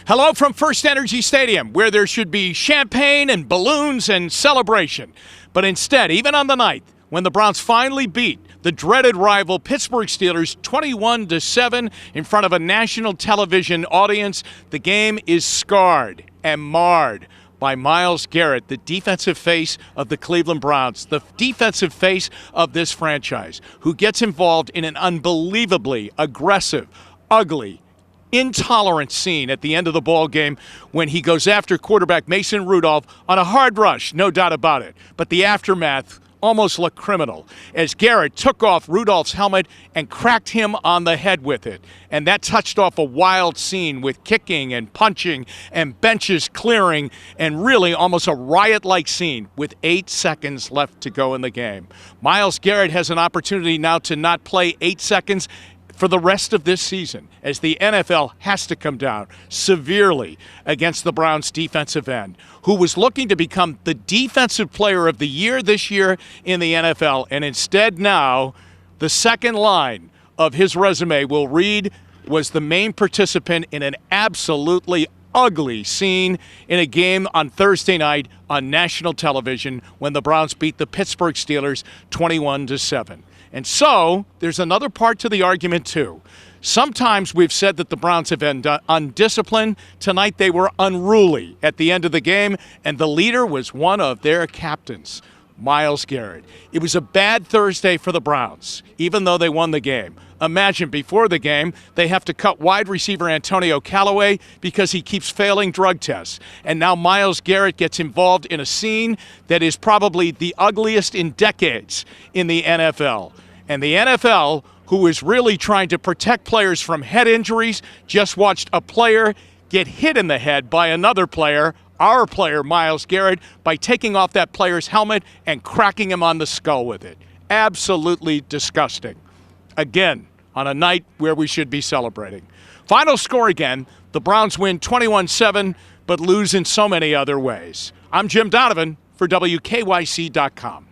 Hello from First Energy Stadium, where there should be champagne and balloons and celebration. But instead, even on the night when the Browns finally beat the dreaded rival Pittsburgh Steelers 21-7 in front of a national television audience, the game is scarred and marred by Myles Garrett, the defensive face of the Cleveland Browns, the defensive face of this franchise, who gets involved in an unbelievably aggressive, ugly, intolerant scene at the end of the ball game when he goes after quarterback Mason Rudolph on a hard rush, no doubt about it. But the aftermath almost looked criminal as Garrett took off Rudolph's helmet and cracked him on the head with it. And that touched off a wild scene with kicking and punching and benches clearing and really almost a riot-like scene with 8 seconds left to go in the game. Myles Garrett has an opportunity now to not play 8 seconds for the rest of this season, as the NFL has to come down severely against the Browns defensive end, who was looking to become the defensive player of the year this year in the NFL, and instead now the second line of his resume will read, was the main participant in an absolutely ugly scene in a game on Thursday night on national television when the Browns beat the Pittsburgh Steelers 21-7. And so there's another part to the argument, too. Sometimes we've said that the Browns have been undisciplined. Tonight they were unruly at the end of the game, and the leader was one of their captains, Myles Garrett. It was a bad Thursday for the Browns, even though they won the game. Imagine before the game, they have to cut wide receiver Antonio Callaway because he keeps failing drug tests. And now Myles Garrett gets involved in a scene that is probably the ugliest in decades in the NFL. And the NFL, who is really trying to protect players from head injuries, just watched a player get hit in the head by another player, our player, Myles Garrett, by taking off that player's helmet and cracking him on the skull with it. Absolutely disgusting. Again, on a night where we should be celebrating. Final score again, the Browns win 21-7, but lose in so many other ways. I'm Jim Donovan for WKYC.com.